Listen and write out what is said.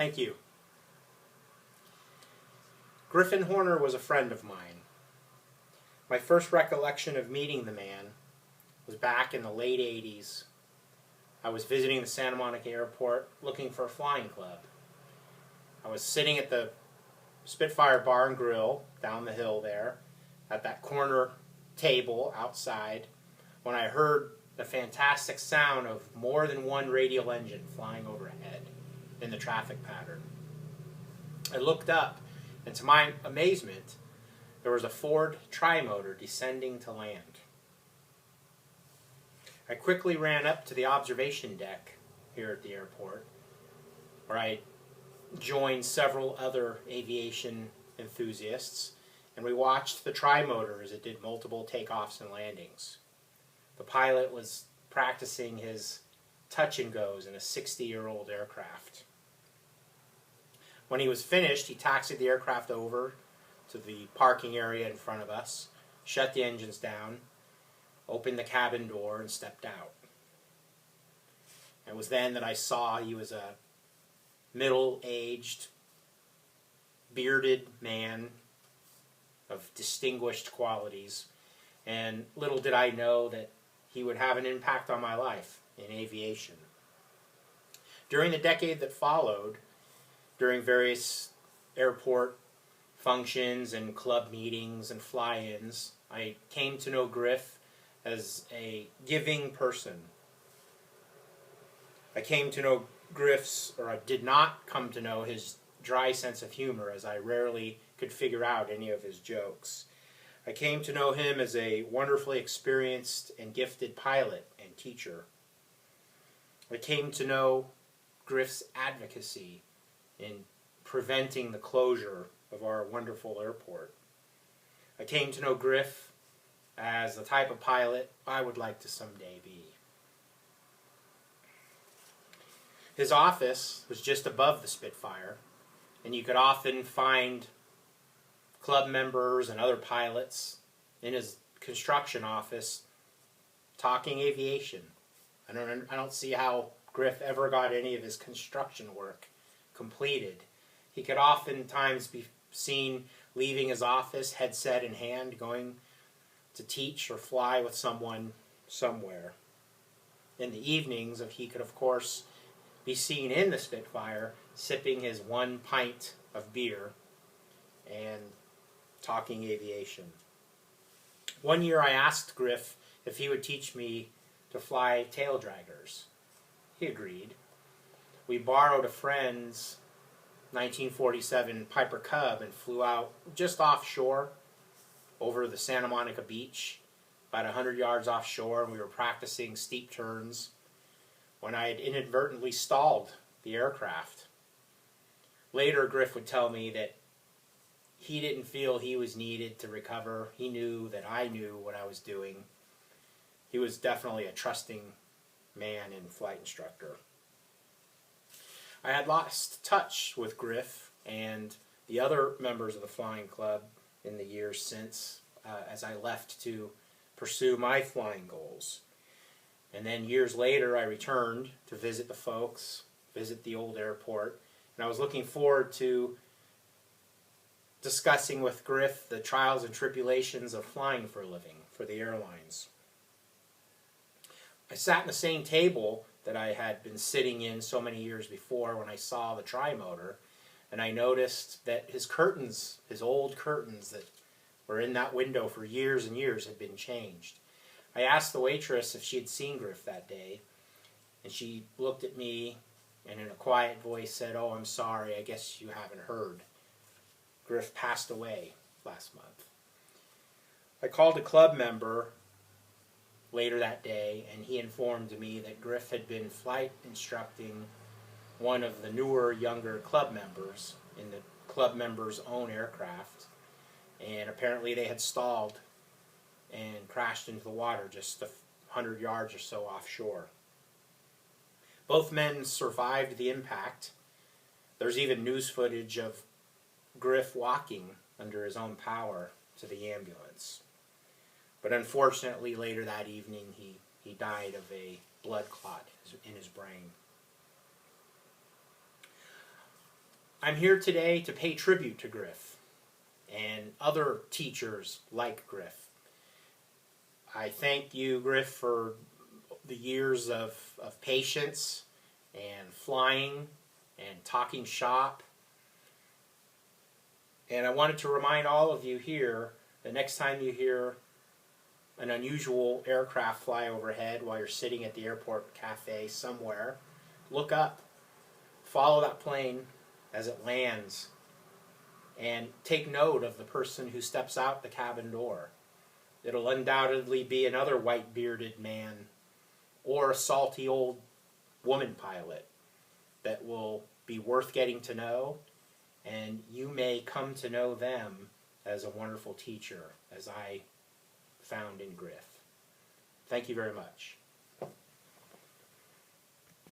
Thank you. Griffin Horner was a friend of mine. My first recollection of meeting the man was back in the late 80s. I was visiting the Santa Monica airport looking for a flying club. I was sitting at the Spitfire Bar and Grill down the hill there at that corner table outside when I heard the fantastic sound of more than one radial engine flying overhead in the traffic pattern. I looked up, and to my amazement, there was a Ford tri-motor descending to land. I quickly ran up to the observation deck here at the airport, where I joined several other aviation enthusiasts, and we watched the tri-motor as it did multiple takeoffs and landings. The pilot was practicing his touch and goes in a 60-year-old aircraft. When he was finished, he taxied the aircraft over to the parking area in front of us, shut the engines down, opened the cabin door, and stepped out. It was then that I saw he was a middle-aged, bearded man of distinguished qualities, and little did I know that he would have an impact on my life in aviation. During the decade that followed, during various airport functions and club meetings and fly-ins, I came to know Griff as a giving person. I came to know I did not come to know his dry sense of humor, as I rarely could figure out any of his jokes. I came to know him as a wonderfully experienced and gifted pilot and teacher. I came to know Griff's advocacy in preventing the closure of our wonderful airport. I came to know Griff as the type of pilot I would like to someday be. His office was just above the Spitfire, and you could often find club members and other pilots in his construction office talking aviation. I don't see how Griff ever got any of his construction work completed. He could oftentimes be seen leaving his office, headset in hand, going to teach or fly with someone somewhere. In the evenings, he could, of course, be seen in the Spitfire sipping his 1 pint of beer and talking aviation. One year I asked Griff if he would teach me to fly tail draggers. He agreed. We borrowed a friend's 1947 Piper Cub and flew out just offshore over the Santa Monica beach, about 100 yards offshore, and we were practicing steep turns when I had inadvertently stalled the aircraft. Later, Griff would tell me that he didn't feel he was needed to recover. He knew that I knew what I was doing. He was definitely a trusting man and flight instructor. I had lost touch with Griff and the other members of the flying club in the years since, as I left to pursue my flying goals. And then years later, I returned to visit the folks, visit the old airport, and I was looking forward to discussing with Griff the trials and tribulations of flying for a living for the airlines. I sat in the same table that I had been sitting in so many years before when I saw the tri-motor, and I noticed that his curtains, his old curtains that were in that window for years and years, had been changed. I asked the waitress if she had seen Griff that day, and she looked at me and in a quiet voice said, "Oh, I'm sorry, I guess you haven't heard. Griff passed away last month." I called a club member later that day, and he informed me that Griff had been flight instructing one of the newer, younger club members in the club member's own aircraft, and apparently they had stalled and crashed into the water just 100 yards or so offshore. Both men survived the impact. There's even news footage of Griff walking under his own power to the ambulance. But unfortunately, later that evening, he died of a blood clot in his brain. I'm here today to pay tribute to Griff and other teachers like Griff. I thank you, Griff, for the years of patience and flying and talking shop. And I wanted to remind all of you here that next time you hear an unusual aircraft fly overhead while you're sitting at the airport cafe somewhere, look up, follow that plane as it lands, and take note of the person who steps out the cabin door. It'll undoubtedly be another white-bearded man or a salty old woman pilot that will be worth getting to know, and you may come to know them as a wonderful teacher, as I found in Griff. Thank you very much.